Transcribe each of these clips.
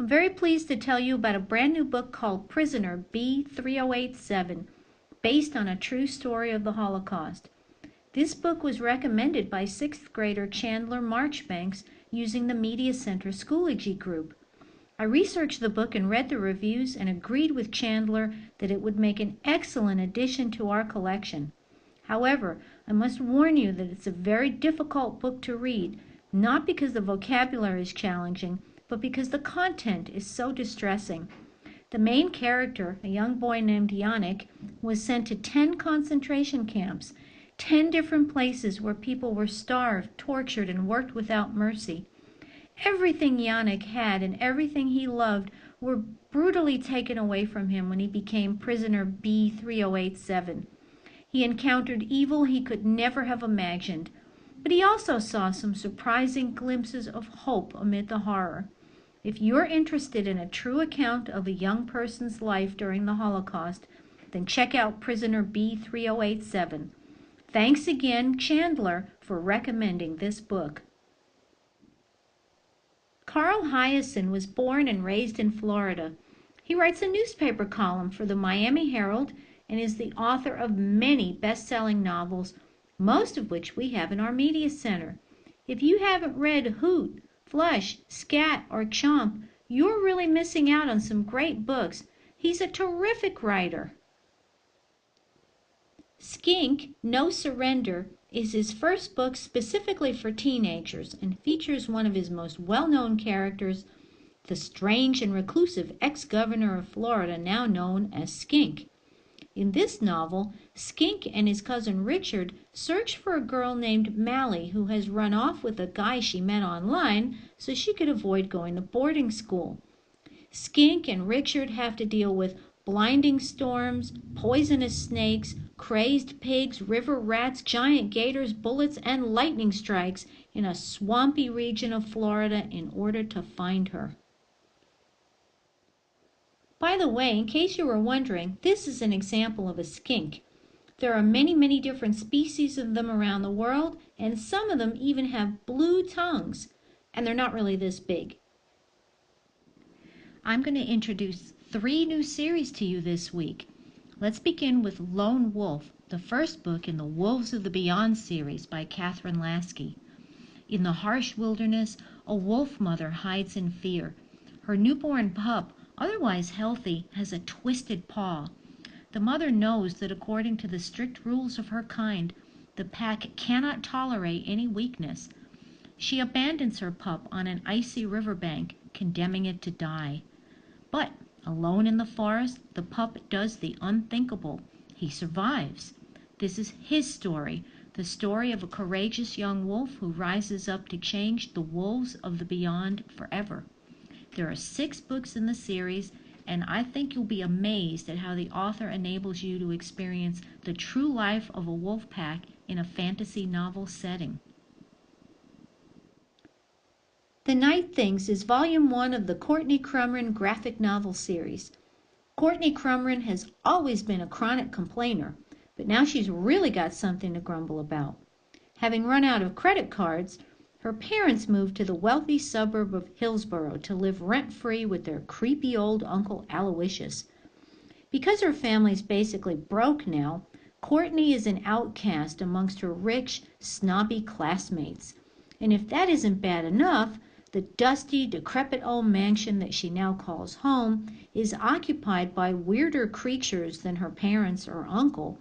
I'm very pleased to tell you about a brand new book called Prisoner B3087, based on a true story of the Holocaust. This book was recommended by 6th grader Chandler Marchbanks using the Media Center Schoology group. I researched the book and read the reviews and agreed with Chandler that it would make an excellent addition to our collection. However, I must warn you that it's a very difficult book to read, not because the vocabulary is challenging, but because the content is so distressing. The main character, a young boy named Yannick, was sent to 10 concentration camps, 10 different places where people were starved, tortured, and worked without mercy. Everything Yannick had and everything he loved were brutally taken away from him when he became prisoner B3087. He encountered evil he could never have imagined, but he also saw some surprising glimpses of hope amid the horror. If you're interested in a true account of a young person's life during the Holocaust, then check out Prisoner B3087. Thanks again, Chandler, for recommending this book. Carl Hyacin was born and raised in Florida. He writes a newspaper column for the Miami Herald and is the author of many best-selling novels, most of which we have in our media center. If you haven't read Hoot, Flush, Scat, or Chomp, you're really missing out on some great books. He's a terrific writer. Skink, No Surrender, is his first book specifically for teenagers and features one of his most well-known characters, the strange and reclusive ex-governor of Florida now known as Skink. In this novel, Skink and his cousin Richard search for a girl named Mally who has run off with a guy she met online so she could avoid going to boarding school. Skink and Richard have to deal with blinding storms, poisonous snakes, crazed pigs, river rats, giant gators, bullets, and lightning strikes in a swampy region of Florida in order to find her. By the way, in case you were wondering, this is an example of a skink. There are many, many different species of them around the world, and some of them even have blue tongues, and they're not really this big. I'm going to introduce 3 new series to you this week. Let's begin with Lone Wolf, the first book in the Wolves of the Beyond series by Catherine Lasky. In the harsh wilderness, a wolf mother hides in fear. Her newborn pup, otherwise healthy, has a twisted paw. The mother knows that according to the strict rules of her kind, the pack cannot tolerate any weakness. She abandons her pup on an icy riverbank, condemning it to die. But, alone in the forest, the pup does the unthinkable. He survives. This is his story, the story of a courageous young wolf who rises up to change the wolves of the beyond forever. There are 6 books in the series, and I think you'll be amazed at how the author enables you to experience the true life of a wolf pack in a fantasy novel setting. The Night Things is Volume 1 of the Courtney Crumrin graphic novel series. Courtney Crumrin has always been a chronic complainer, but now she's really got something to grumble about. Having run out of credit cards, her parents moved to the wealthy suburb of Hillsborough to live rent-free with their creepy old Uncle Aloysius. Because her family's basically broke now, Courtney is an outcast amongst her rich, snobby classmates. And if that isn't bad enough, the dusty, decrepit old mansion that she now calls home is occupied by weirder creatures than her parents or uncle.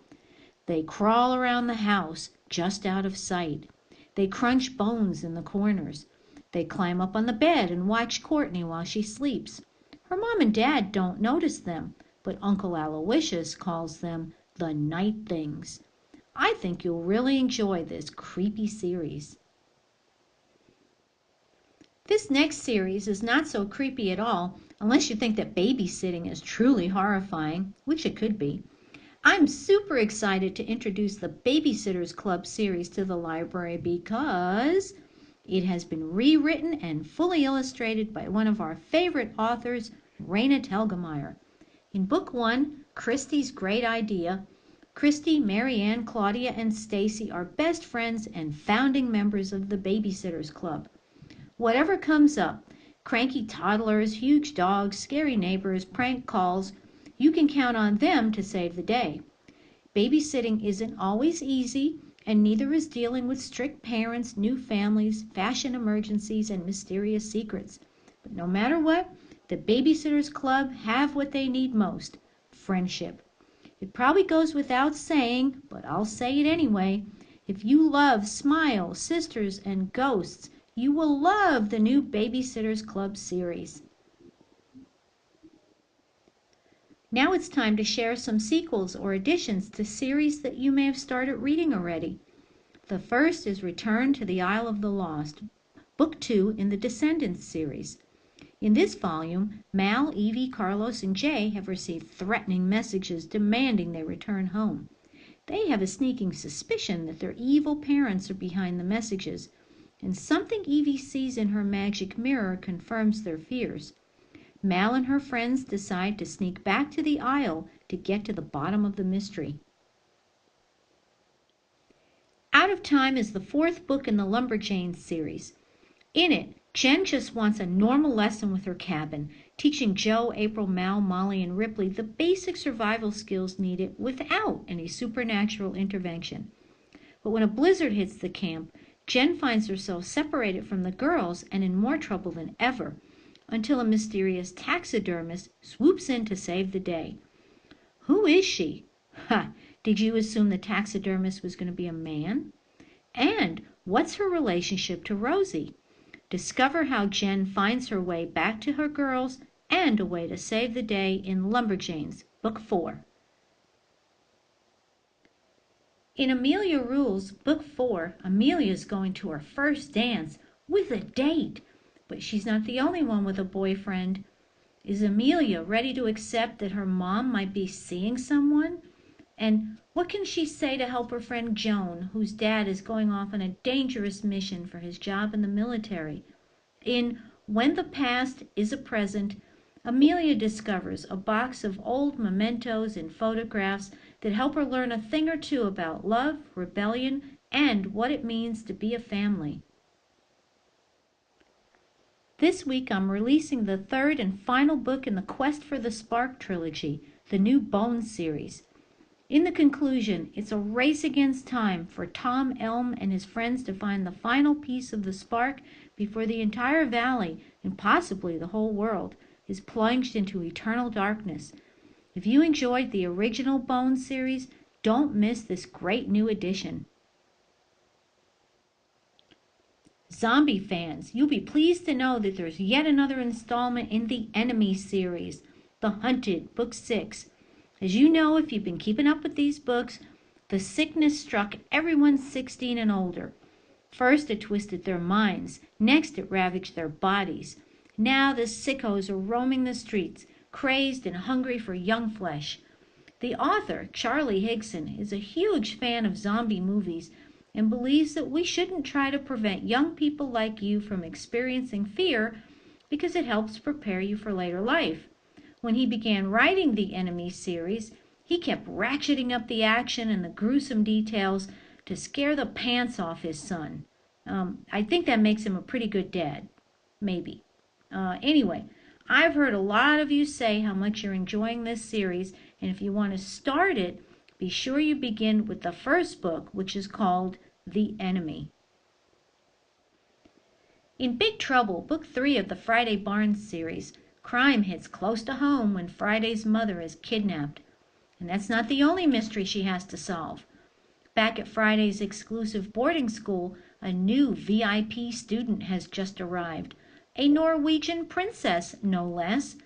They crawl around the house, just out of sight. They crunch bones in the corners. They climb up on the bed and watch Courtney while she sleeps. Her mom and dad don't notice them, but Uncle Aloysius calls them the Night Things. I think you'll really enjoy this creepy series. This next series is not so creepy at all, unless you think that babysitting is truly horrifying, which it could be. I'm super excited to introduce the Babysitters Club series to the library because it has been rewritten and fully illustrated by one of our favorite authors, Raina Telgemeier. In Book 1, Kristy's Great Idea, Kristy, Marianne, Claudia, and Stacy are best friends and founding members of the Babysitters Club. Whatever comes up, Cranky toddlers, huge dogs, scary neighbors, prank calls. You can count on them to save the day. Babysitting isn't always easy, and neither is dealing with strict parents, new families, fashion emergencies, and mysterious secrets. But no matter what, the Babysitters Club have what they need most: friendship. It probably goes without saying, but I'll say it anyway. If you love Smile, Sisters, and Ghosts, you will love the new Babysitters Club series. Now it's time to share some sequels or additions to series that you may have started reading already. The first is Return to the Isle of the Lost, Book 2 in the Descendants series. In this volume, Mal, Evie, Carlos, and Jay have received threatening messages demanding they return home. They have a sneaking suspicion that their evil parents are behind the messages, and something Evie sees in her magic mirror confirms their fears. Mal and her friends decide to sneak back to the Isle to get to the bottom of the mystery. Out of Time is the fourth book in the Lumberjanes series. In it, Jen just wants a normal lesson with her cabin, teaching Joe, April, Mal, Molly, and Ripley the basic survival skills needed without any supernatural intervention. But when a blizzard hits the camp, Jen finds herself separated from the girls and in more trouble than ever, until a mysterious taxidermist swoops in to save the day. Who is she? Ha! Did you assume the taxidermist was going to be a man? And what's her relationship to Rosie? Discover how Jen finds her way back to her girls and a way to save the day in Lumberjanes, Book 4. In Amelia Rules, Book 4, Amelia's going to her first dance with a date. But she's not the only one with a boyfriend. Is Amelia ready to accept that her mom might be seeing someone? And what can she say to help her friend Joan, whose dad is going off on a dangerous mission for his job in the military? In When the Past is a Present, Amelia discovers a box of old mementos and photographs that help her learn a thing or two about love, rebellion, and what it means to be a family. This week I'm releasing the third and final book in the Quest for the Spark trilogy, the new Bones series. In the conclusion, it's a race against time for Tom Elm and his friends to find the final piece of the spark before the entire valley, and possibly the whole world, is plunged into eternal darkness. If you enjoyed the original Bones series, don't miss this great new edition. Zombie fans, you'll be pleased to know that there's yet another installment in the Enemy series, The Hunted, Book 6. As you know, if you've been keeping up with these books, the sickness struck everyone 16 and older. First, it twisted their minds. Next, it ravaged their bodies. Now the sickos are roaming the streets, crazed and hungry for young flesh. The author, Charlie Higson, is a huge fan of zombie movies and believes that we shouldn't try to prevent young people like you from experiencing fear because it helps prepare you for later life. When he began writing the Enemy series, he kept ratcheting up the action and the gruesome details to scare the pants off his son. I think that makes him a pretty good dad. Maybe. Anyway, I've heard a lot of you say how much you're enjoying this series, and if you want to start it, be sure you begin with the first book, which is called The Enemy. In Big Trouble, Book 3 of the Friday Barnes series, crime hits close to home when Friday's mother is kidnapped. And that's not the only mystery she has to solve. Back at Friday's exclusive boarding school, a new VIP student has just arrived. A Norwegian princess, no less.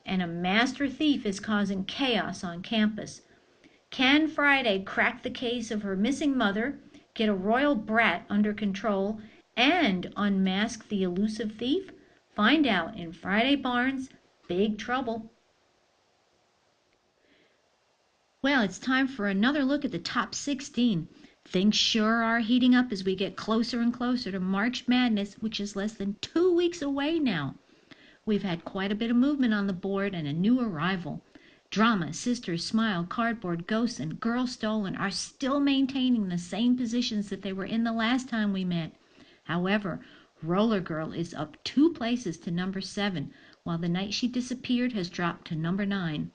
And a master thief is causing chaos on campus. Can Friday crack the case of her missing mother, get a royal brat under control, and unmask the elusive thief? Find out in Friday Barnes' Big Trouble. Well, it's time for another look at the top 16. Things sure are heating up as we get closer and closer to March Madness, which is less than 2 weeks away now. We've had quite a bit of movement on the board and a new arrival. Drama, Sisters, Smile, Cardboard, Ghosts, and Girl Stolen are still maintaining the same positions that they were in the last time we met. However, Roller Girl is up 2 places to number 7, while The Night She Disappeared has dropped to number 9.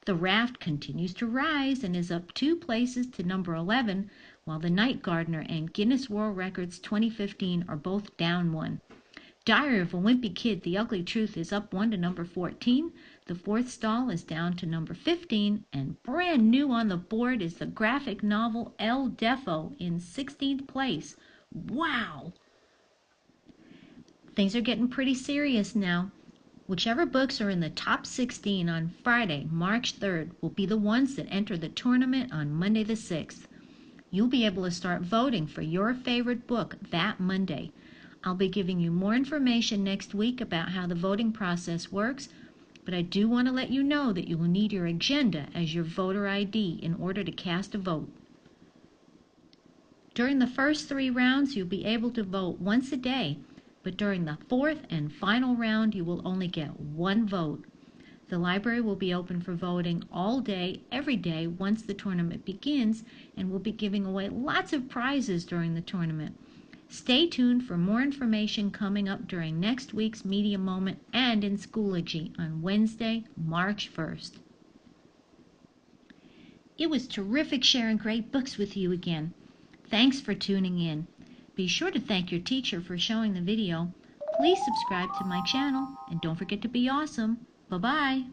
The Raft continues to rise and is up 2 places to number 11, while The Night Gardener and Guinness World Records 2015 are both down 1. Diary of a Wimpy Kid, The Ugly Truth is up 1 to number 14. The Fourth Stall is down to number 15. And brand new on the board is the graphic novel El Defo in 16th place. Wow! Things are getting pretty serious now. Whichever books are in the top 16 on Friday, March 3rd, will be the ones that enter the tournament on Monday the 6th. You'll be able to start voting for your favorite book that Monday. I'll be giving you more information next week about how the voting process works, but I do want to let you know that you will need your agenda as your voter ID in order to cast a vote. During the first 3 rounds, you'll be able to vote once a day, but during the 4th and final round, you will only get 1 vote. The library will be open for voting all day, every day, once the tournament begins, and we'll be giving away lots of prizes during the tournament. Stay tuned for more information coming up during next week's Media Moment and in Schoology on Wednesday, March 1st. It was terrific sharing great books with you again. Thanks for tuning in. Be sure to thank your teacher for showing the video. Please subscribe to my channel and don't forget to be awesome. Bye-bye.